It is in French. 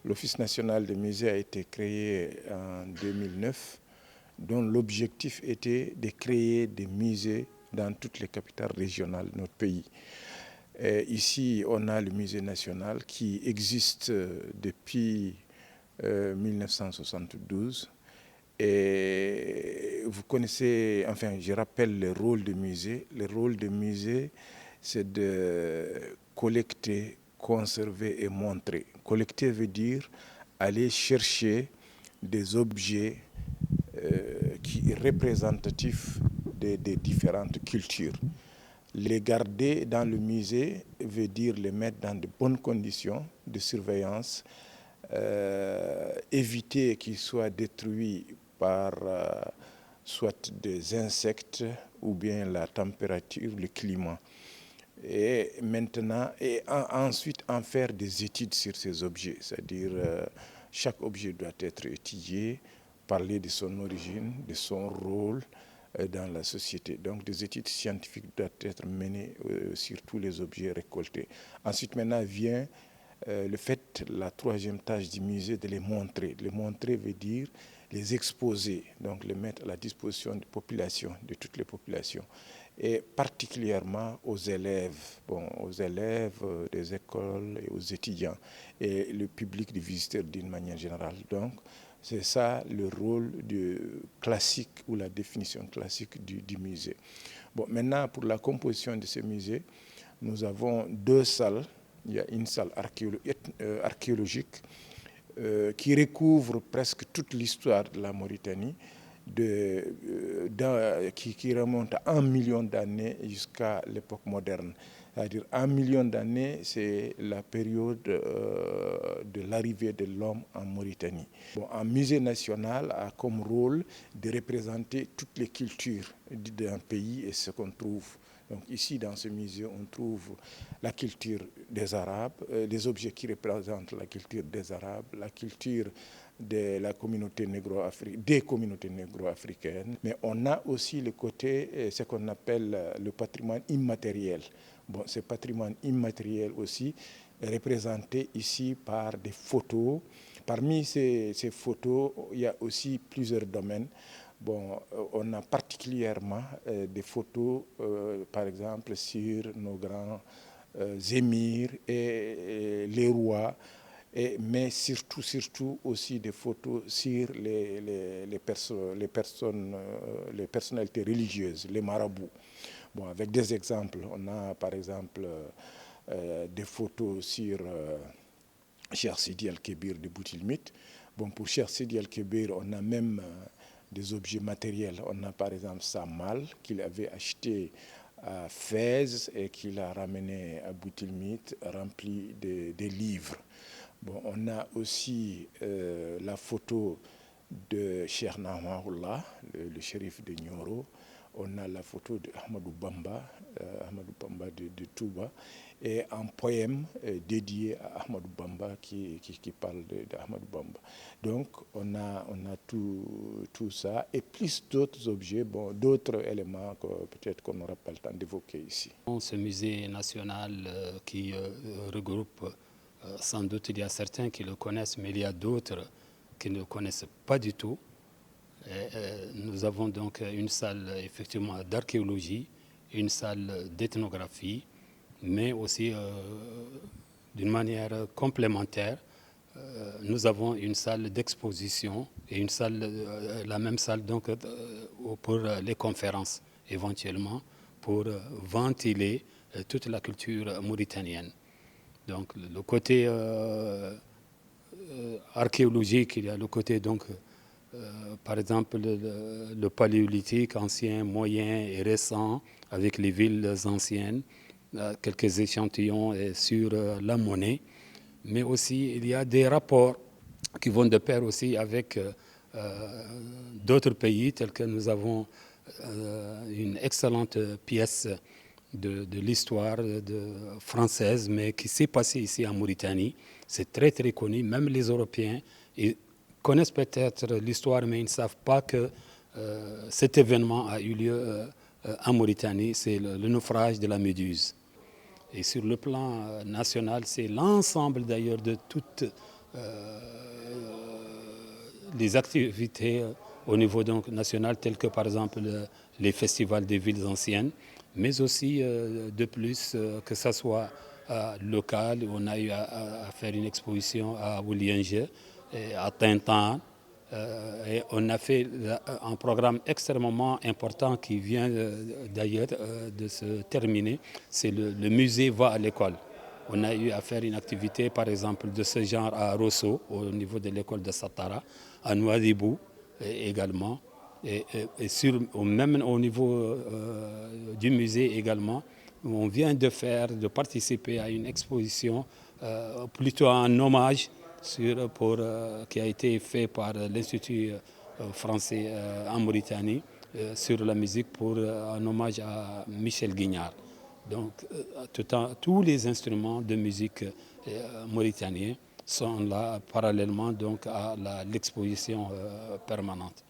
L'Office national des musées a été créé en 2009, dont l'objectif était de créer des musées dans toutes les capitales régionales de notre pays. Et ici, on a le musée national qui existe depuis 1972. Et vous connaissez, enfin, je rappelle le rôle du musée. Le rôle du musée, c'est de collecter, conserver et montrer. Collecter veut dire aller chercher des objets qui sont représentatifs des différentes cultures. Les garder dans le musée veut dire les mettre dans de bonnes conditions de surveillance, éviter qu'ils soient détruits par soit des insectes ou bien la température, le climat. Et maintenant, ensuite en faire des études sur ces objets, c'est-à-dire chaque objet doit être étudié, parler de son origine, de son rôle dans la société. Donc des études scientifiques doivent être menées sur tous les objets récoltés. Ensuite maintenant vient le fait, la troisième tâche du musée, de les montrer. Les montrer veut dire les exposer, donc les mettre à la disposition des populations, de toutes les populations, et particulièrement aux élèves, aux élèves des écoles et aux étudiants, et le public des visiteurs d'une manière générale. Donc, c'est ça le rôle classique ou la définition classique du musée. Maintenant, pour la composition de ce musée, nous avons deux salles. Il y a une salle archéologique qui recouvre presque toute l'histoire de la Mauritanie, qui remonte à 1 million d'années jusqu'à l'époque moderne. C'est-à-dire 1 million d'années, c'est la période de l'arrivée de l'homme en Mauritanie. Un musée national a comme rôle de représenter toutes les cultures d'un pays et ce qu'on trouve. Donc ici, dans ce musée, on trouve la culture des Arabes, des objets qui représentent la culture des Arabes, la culture de la communauté des communautés négro-africaines. Mais on a aussi le côté, ce qu'on appelle le patrimoine immatériel. Ce patrimoine immatériel aussi est représenté ici par des photos. Parmi ces photos, il y a aussi plusieurs domaines. On a particulièrement des photos, par exemple, sur nos grands émirs et les rois, mais surtout aussi des photos sur les personnalités religieuses, les marabouts. Avec des exemples, on a par exemple des photos sur Cheikh Sidi Al-Kébir de Boutilmit. Pour Cheikh Sidi Al-Kébir, on a même des objets matériels. On a par exemple sa malle qu'il avait acheté à Fès et qu'il a ramené à Boutilmit, rempli de livres. On a aussi la photo de Cheikh Nahmaoullah, le shérif de Nioro. On a la photo de Ahmadou Bamba de Touba, et un poème dédié à Ahmadou Bamba qui parle d'Ahmadou Bamba. Donc on a tout ça et plus d'autres objets, d'autres éléments que peut-être qu'on n'aura pas le temps d'évoquer ici. Ce musée national qui regroupe, sans doute il y a certains qui le connaissent, mais il y a d'autres qui ne le connaissent pas du tout. Nous avons donc une salle effectivement d'archéologie, une salle d'ethnographie, mais aussi d'une manière complémentaire, nous avons une salle d'exposition et une salle, la même salle donc pour les conférences éventuellement, pour ventiler toute la culture mauritanienne. Donc le côté archéologique, il y a le côté donc par exemple le paléolithique ancien, moyen et récent avec les villes anciennes, quelques échantillons sur la monnaie, mais aussi il y a des rapports qui vont de pair aussi avec d'autres pays, tels que nous avons une excellente pièce de l'histoire française, mais qui s'est passée ici en Mauritanie. C'est très très connu, même les Européens connaissent peut-être l'histoire, mais ils ne savent pas que cet événement a eu lieu en Mauritanie. C'est le naufrage de la Méduse. Et sur le plan national, c'est l'ensemble d'ailleurs de toute les activités au niveau donc national, telles que par exemple les festivals des villes anciennes, mais aussi de plus que ce soit local. On a eu à faire une exposition à Willinger, à Tintin, et on a fait un programme extrêmement important qui vient d'ailleurs de se terminer. C'est le musée va à l'école. On a eu à faire une activité, par exemple, de ce genre à Rosso, au niveau de l'école de Satara, à Nouadhibou également, et même au niveau du musée également. On vient de participer à une exposition, plutôt un hommage qui a été fait par l'Institut français en Mauritanie sur la musique pour un hommage à Michel Guignard. Donc, tous les instruments de musique mauritaniens sont là parallèlement donc à l'exposition permanente.